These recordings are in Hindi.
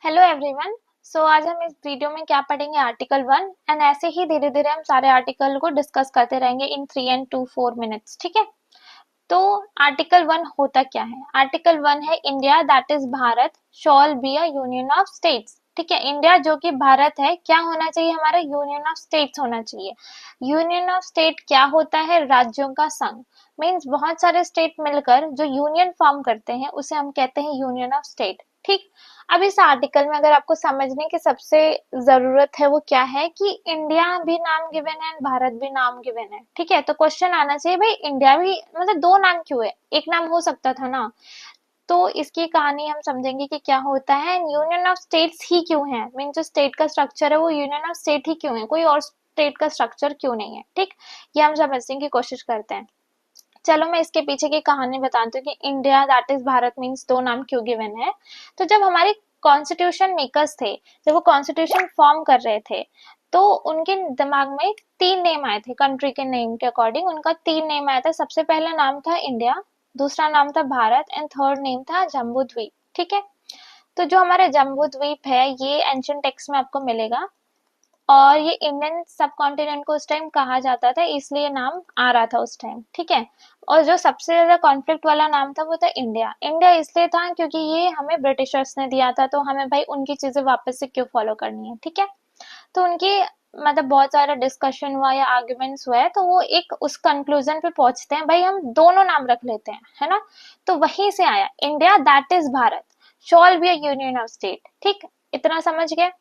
Hello everyone. आज हम इस वीडियो में क्या पढ़ेंगे, आर्टिकल 1 एंड ऐसे ही धीरे धीरे हम सारे आर्टिकल को डिस्कस करते रहेंगे इन 3 and 2 4 मिनट्स। ठीक है, तो आर्टिकल 1 होता क्या है? आर्टिकल 1 है India that is Bharat shawl be a union of states. ठीक है, इंडिया जो कि भारत है क्या होना चाहिए? हमारा यूनियन ऑफ स्टेट्स होना चाहिए। यूनियन ऑफ स्टेट क्या होता है? राज्यों का संघ। मीन्स बहुत सारे स्टेट मिलकर जो यूनियन फॉर्म करते हैं उसे हम कहते हैं यूनियन ऑफ स्टेट। ठीक, अब इस आर्टिकल में अगर आपको समझने की सबसे जरूरत है वो क्या है कि इंडिया भी नाम गिवन है, भारत भी नाम गिवन है। ठीक है, तो क्वेश्चन आना चाहिए भाई इंडिया भी मतलब दो नाम क्यों है, एक नाम हो सकता था ना। तो इसकी कहानी हम समझेंगे कि क्या होता है, यूनियन ऑफ स्टेट्स ही क्यों है। मीन जो स्टेट का स्ट्रक्चर है वो यूनियन ऑफ स्टेट ही क्यों है, कोई और स्टेट का स्ट्रक्चर क्यों नहीं है। ठीक, ये हम समझने की कोशिश करते हैं। चलो मैं इसके पीछे की कहानी बताती हूँ कि India that is Bharat means दो नाम क्यों गिवन है। तो जब हमारे कॉन्स्टिट्यूशन मेकर्स थे, जब वो कॉन्स्टिट्यूशन फॉर्म कर रहे थे, तो उनके दिमाग में तीन नेम आए थे। कंट्री के नेम के अकॉर्डिंग उनका तीन नेम आया था। सबसे पहला नाम था इंडिया, दूसरा नाम था भारत एंड थर्ड नेम था जम्बू द्वीप। ठीक है, तो जो हमारा जम्बू द्वीप है ये एंशियंट टेक्स्ट में आपको मिलेगा और ये इंडियन सब कॉन्टिनेंट को उस टाइम कहा जाता था, इसलिए नाम आ रहा था उस टाइम। ठीक है, और जो सबसे ज्यादा कॉन्फ्लिक्ट वाला नाम था वो था इंडिया। इंडिया इसलिए था क्योंकि ये हमें ब्रिटिशर्स ने दिया था, तो हमें भाई उनकी चीजें वापस से क्यों फॉलो करनी है। ठीक है, तो उनकी मतलब बहुत सारा डिस्कशन हुआ या आर्ग्यूमेंट्स हुआ है, तो वो एक उस कंक्लूजन पे पहुंचते हैं भाई हम दोनों नाम रख लेते हैं, है ना। तो वहीं से आया India that is Bharat shawl be a union of state. ठीक, इतना समझ गए।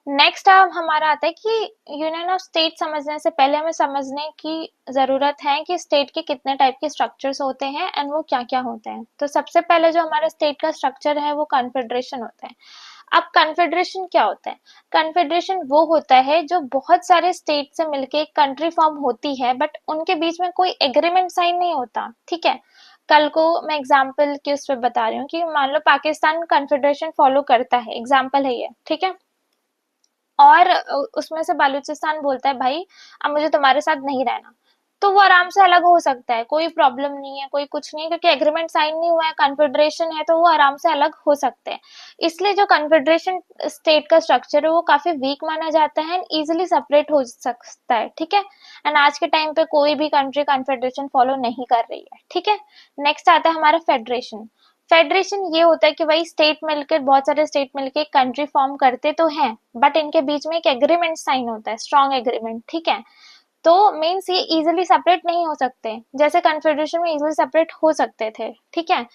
नेक्स्ट अब हमारा आता है कि यूनियन ऑफ स्टेट समझने से पहले हमें समझने की जरूरत है कि स्टेट के कितने टाइप के स्ट्रक्चर्स होते हैं एंड वो क्या क्या होते हैं। तो सबसे पहले जो हमारा स्टेट का स्ट्रक्चर है वो कॉन्फेडरेशन होता है। अब कॉन्फेडरेशन क्या होता है? कॉन्फेडरेशन वो होता है जो बहुत सारे स्टेट से मिलके एक कंट्री फॉर्म होती है, बट उनके बीच में कोई एग्रीमेंट साइन नहीं होता। ठीक है, कल को मैं एग्जाम्पल के उस पर बता रही हूँ कि मान लो पाकिस्तान कॉन्फेडरेशन फॉलो करता है, एग्जाम्पल है ये। ठीक है, और उसमें से बलूचिस्तान बोलता है भाई अब मुझे तुम्हारे साथ नहीं रहना, तो वो आराम से अलग हो सकता है, कोई प्रॉब्लम नहीं है, कोई कुछ नहीं, क्योंकि एग्रीमेंट साइन नहीं हुआ है, कॉन्फेडरेशन है, तो वो आराम से अलग हो सकते हैं। इसलिए जो कॉन्फेडरेशन स्टेट का स्ट्रक्चर है वो काफी वीक माना जाता है एंड इजिली सेपरेट हो सकता है। ठीक है, एंड आज के टाइम पे कोई भी कंट्री कॉन्फेडरेशन फॉलो नहीं कर रही है। ठीक है, नेक्स्ट आता है हमारा फेडरेशन। फेडरेशन ये होता है कि भाई स्टेट मिलकर, बहुत सारे स्टेट मिलकर एक कंट्री फॉर्म करते तो हैं, बट इनके बीच में एक एग्रीमेंट साइन होता है, स्ट्रॉन्ग एग्रीमेंट। ठीक है, तो मीन्स ये इजिली सेपरेट नहीं हो सकते, जैसे कॉन्फेडरेशन में इजिली सेपरेट हो सकते थे। ठीक है,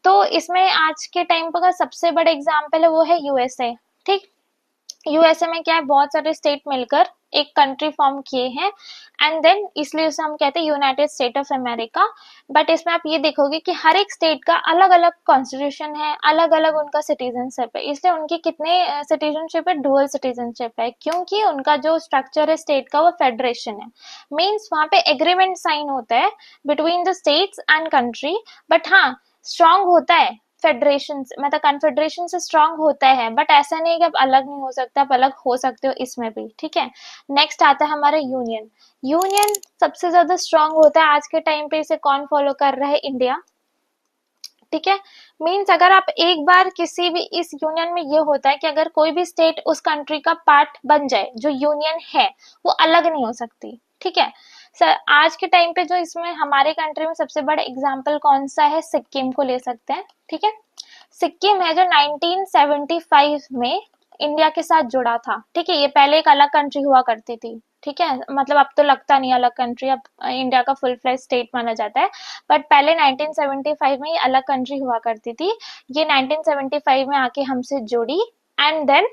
तो इसमें आज के टाइम पर का सबसे बड़ा एग्जाम्पल है वो है यूएसए। ठीक, यूएसए में क्या है, बहुत सारे स्टेट मिलकर एक कंट्री फॉर्म किए हैं एंड देन इसलिए उसे हम कहते हैं United state of America. But इसमें आप ये देखोगे कि हर एक स्टेट का अलग अलग कॉन्स्टिट्यूशन है, अलग अलग उनका सिटीजनशिप है, इसलिए उनकी कितने सिटीजनशिप है, डुअल सिटीजनशिप है, क्योंकि उनका जो स्ट्रक्चर है स्टेट का वो फेडरेशन है। मीन्स वहां पे एग्रीमेंट साइन होता है between the states and country, but हाँ स्ट्रांग होता है फेडरेशन मतलब कॉन्फेडरेशन से स्ट्रांग होता है, बट ऐसा नहीं है कि आप अलग नहीं हो सकते, आप अलग हो सकते हो इसमें भी। ठीक है, नेक्स्ट आता है हमारा यूनियन। यूनियन सबसे ज्यादा स्ट्रांग होता है आज के टाइम पे, इसे कौन फॉलो कर रहा है? इंडिया। ठीक है, मीन्स अगर आप एक बार किसी भी, इस यूनियन में ये होता है कि अगर कोई भी स्टेट उस कंट्री का पार्ट बन जाए, जो यूनियन है वो अलग नहीं हो सकती। ठीक है सर, आज के टाइम पे जो इसमें हमारे कंट्री में सबसे बड़ा एग्जाम्पल कौन सा है, सिक्किम को ले सकते हैं। ठीक है, सिक्किम है जो 1975 में इंडिया के साथ जुड़ा था। ठीक है, ये पहले एक अलग कंट्री हुआ करती थी। ठीक है, मतलब अब तो लगता नहीं अलग कंट्री, अब इंडिया का फुल फ्लेज स्टेट माना जाता है, बट पहले 1975 में ये अलग कंट्री हुआ करती थी। ये 1975 में आके हमसे जुड़ी एंड देन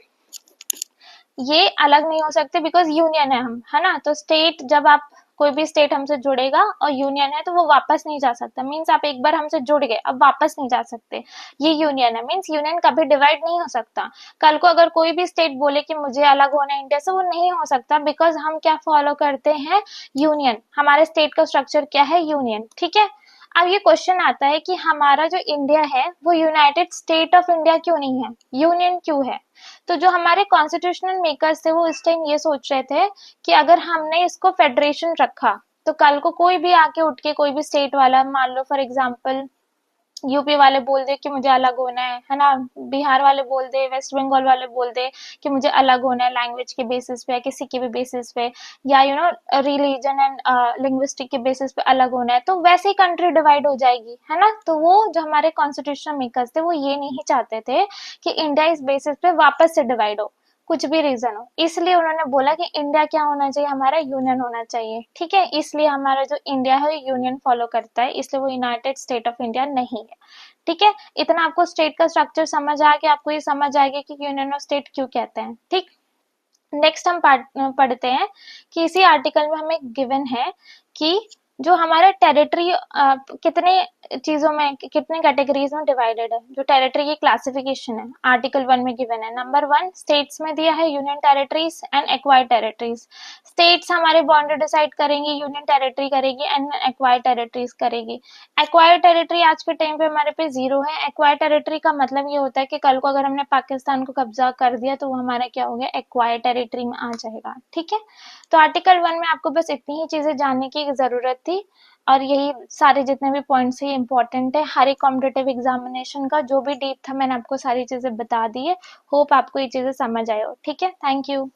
ये अलग नहीं हो सकते बिकॉज यूनियन है हम, है ना। तो स्टेट, जब आप कोई भी स्टेट हमसे जुड़ेगा और यूनियन है तो वो वापस नहीं जा सकता। मीन्स आप एक बार हमसे जुड़ गए अब वापस नहीं जा सकते, ये यूनियन है। मीन्स यूनियन कभी डिवाइड नहीं हो सकता। कल को अगर कोई भी स्टेट बोले कि मुझे अलग होना है इंडिया से, वो नहीं हो सकता बिकॉज हम क्या फॉलो करते हैं, यूनियन। हमारे स्टेट का स्ट्रक्चर क्या है, यूनियन। ठीक है, अब ये क्वेश्चन आता है कि हमारा जो इंडिया है वो यूनाइटेड स्टेट ऑफ इंडिया क्यों नहीं है, यूनियन क्यों है? तो जो हमारे कॉन्स्टिट्यूशनल मेकर्स थे वो इस टाइम ये सोच रहे थे कि अगर हमने इसको फेडरेशन रखा तो कल को कोई भी आके उठ के, कोई भी स्टेट वाला, मान लो फॉर एग्जांपल यूपी वाले बोल दे कि मुझे अलग होना है ना, बिहार वाले बोल दे, वेस्ट बंगाल वाले बोल दे कि मुझे अलग होना है लैंग्वेज के बेसिस पे या किसी के भी बेसिस पे, या रिलीजन एंड लिंग्विस्टिक के बेसिस पे अलग होना है, तो वैसे ही कंट्री डिवाइड हो जाएगी, है ना। तो वो जो हमारे कॉन्स्टिट्यूशन मेकर्स थे वो ये नहीं चाहते थे कि इंडिया इस बेसिस पे वापस से डिवाइड हो, कुछ भी रीजन हो, इसलिए उन्होंने बोला कि इंडिया क्या होना चाहिए, हमारा यूनियन होना चाहिए, ठीक है। इसलिए हमारा जो इंडिया है यूनियन फॉलो करता है, इसलिए वो यूनाइटेड स्टेट ऑफ इंडिया नहीं है, ठीक है। इतना आपको स्टेट का स्ट्रक्चर समझ आ गया, आपको ये समझ आएगा कि यूनियन ऑफ स्टेट क्यों कहते हैं, ठीक। नेक्स्ट हम पढ़ते हैं कि इसी आर्टिकल में हमें गिवन है कि जो हमारा टेरिटरी कितने चीजों में, कितने कैटेगरीज में डिवाइडेड है, जो टेरिटरी की क्लासिफिकेशन है आर्टिकल 1 में गिवन है। नंबर 1 स्टेट्स में दिया है union territories and acquired territories. States हमारे बाउंड्री डिसाइड करेंगी, यूनियन टेरिटरी करेगी एंड एक्वायर्ड टेरिटरीज करेगी। एक्वायर्ड टेरिटरी आज के टाइम पे हमारे पे 0 है। एक्वायर्ड टेरिटरी का मतलब ये होता है कि कल को अगर हमने पाकिस्तान को कब्जा कर दिया तो वो हमारा क्या हो गया, एक्वायर्ड टेरिटरी में आ जाएगा, ठीक है। तो आर्टिकल 1 में आपको बस इतनी ही चीजें जानने की जरूरत थी, और यही सारे जितने भी पॉइंट्स है इंपॉर्टेंट है हर एक कॉम्पिटेटिव एग्जामिनेशन का, जो भी डीप था मैंने आपको सारी चीजें बता दी है। होप आपको ये चीजें समझ आए हो, ठीक है। Thank you.